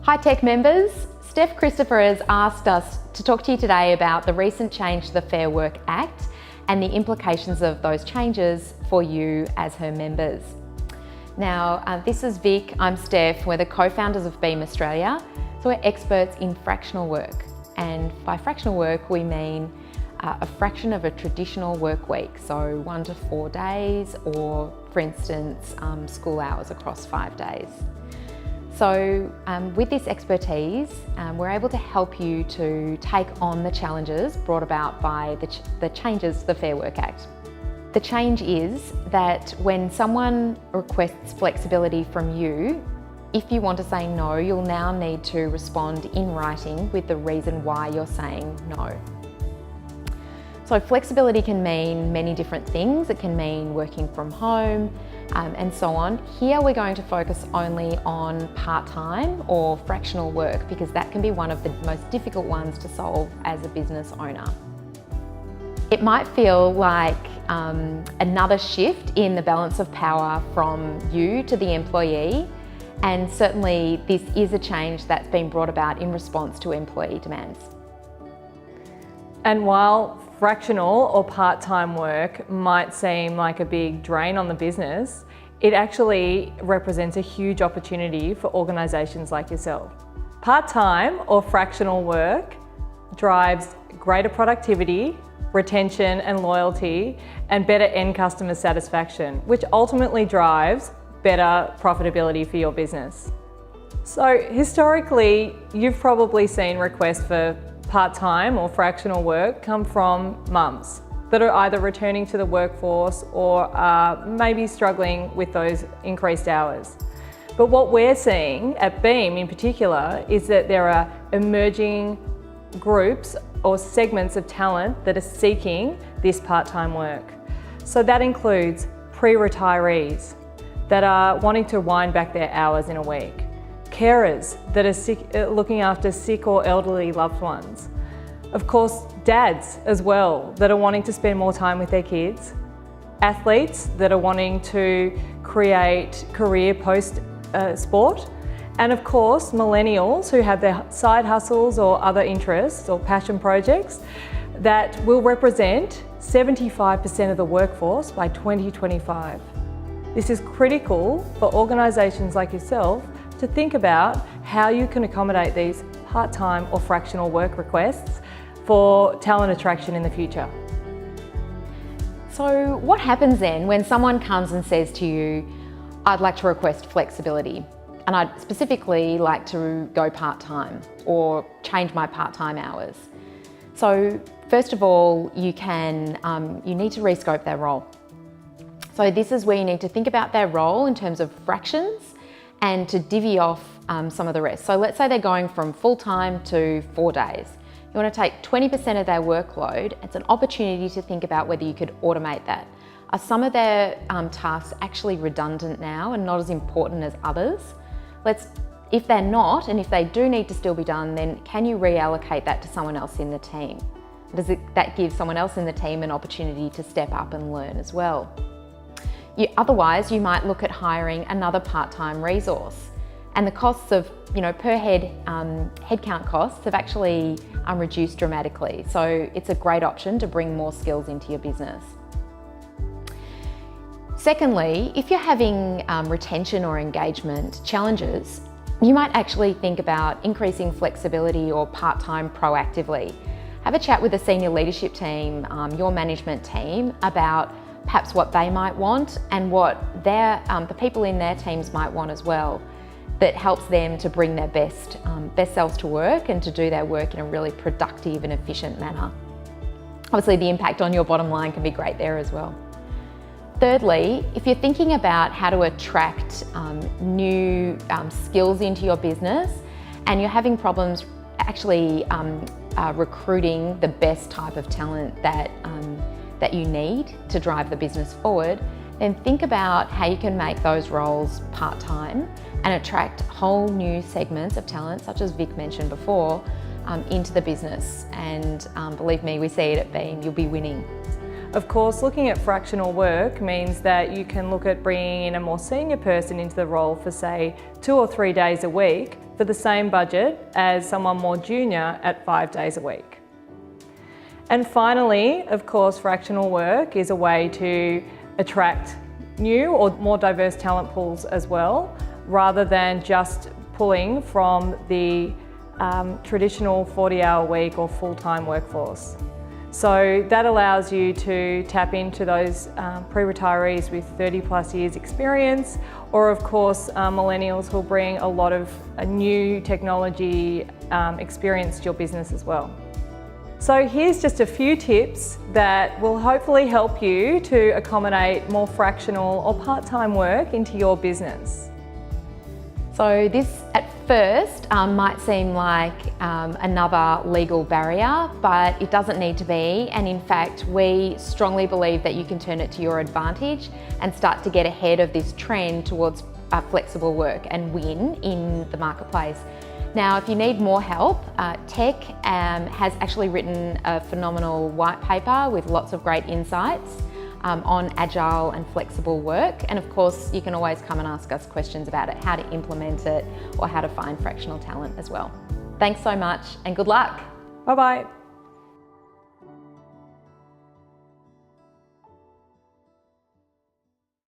Hi TEC members, Steph Christopher has asked us to talk to you today about the recent change to the Fair Work Act and the implications of those changes for you as her members. Now, this is Vic, I'm Steph, we're the co-founders of Beam Australia, so we're experts in fractional work. And by fractional work, we mean a fraction of a traditional work week, so 1 to 4 days, or for instance, school hours across 5 days. So with this expertise, we're able to help you to take on the challenges brought about by the changes to the Fair Work Act. The change is that when someone requests flexibility from you, if you want to say no, you'll now need to respond in writing with the reason why you're saying no. So flexibility can mean many different things. It can mean working from home and so on. Here we're going to focus only on part-time or fractional work because that can be one of the most difficult ones to solve as a business owner. It might feel like another shift in the balance of power from you to the employee, and certainly this is a change that's been brought about in response to employee demands. And while fractional or part-time work might seem like a big drain on the business, it actually represents a huge opportunity for organisations like yourself. Part-time or fractional work drives greater productivity, retention and loyalty, and better end customer satisfaction, which ultimately drives better profitability for your business. So historically, you've probably seen requests for part-time or fractional work come from mums that are either returning to the workforce or are maybe struggling with those increased hours. But what we're seeing at Beam in particular is that there are emerging groups or segments of talent that are seeking this part-time work. So that includes pre-retirees that are wanting to wind back their hours in a week, carers that are looking after sick or elderly loved ones. Of course, dads as well that are wanting to spend more time with their kids, athletes that are wanting to create career post-sport, and of course, millennials who have their side hustles or other interests or passion projects that will represent 75% of the workforce by 2025. This is critical for organisations like yourself to think about how you can accommodate these part-time or fractional work requests for talent attraction in the future. So what happens then when someone comes and says to you, I'd like to request flexibility, and I'd specifically like to go part-time or change my part-time hours? So first of all, you need to rescope their role. So this is where you need to think about their role in terms of fractions and to divvy off some of the rest. So let's say they're going from full-time to 4 days. You want to take 20% of their workload. It's an opportunity to think about whether you could automate that. Are some of their tasks actually redundant now and not as important as others? If they're not, and if they do need to still be done, then can you reallocate that to someone else in the team? That give someone else in the team an opportunity to step up and learn as well? Otherwise, you might look at hiring another part-time resource. And the costs of, per head, headcount costs have actually reduced dramatically. So it's a great option to bring more skills into your business. Secondly, if you're having retention or engagement challenges, you might actually think about increasing flexibility or part-time proactively. Have a chat with the senior leadership team, your management team, about perhaps what they might want and what the people in their teams might want as well, that helps them to bring their best selves to work and to do their work in a really productive and efficient manner. Obviously, the impact on your bottom line can be great there as well. Thirdly, if you're thinking about how to attract new skills into your business and you're having problems actually recruiting the best type of talent that you need to drive the business forward, then think about how you can make those roles part-time and attract whole new segments of talent, such as Vic mentioned before, into the business. And believe me, we see it at Beam, you'll be winning. Of course, looking at fractional work means that you can look at bringing in a more senior person into the role for, say, 2 or 3 days a week for the same budget as someone more junior at 5 days a week. And finally, of course, fractional work is a way to attract new or more diverse talent pools as well, rather than just pulling from the traditional 40-hour week or full-time workforce. So that allows you to tap into those pre-retirees with 30+ years experience, or of course millennials who'll bring a lot of new technology experience to your business as well. So here's just a few tips that will hopefully help you to accommodate more fractional or part-time work into your business. So this at first might seem like another legal barrier, but it doesn't need to be. And in fact, we strongly believe that you can turn it to your advantage and start to get ahead of this trend towards flexible work and win in the marketplace. Now, if you need more help, TEC has actually written a phenomenal white paper with lots of great insights on agile and flexible work. And of course, you can always come and ask us questions about it, how to implement it, or how to find fractional talent as well. Thanks so much and good luck. Bye-bye.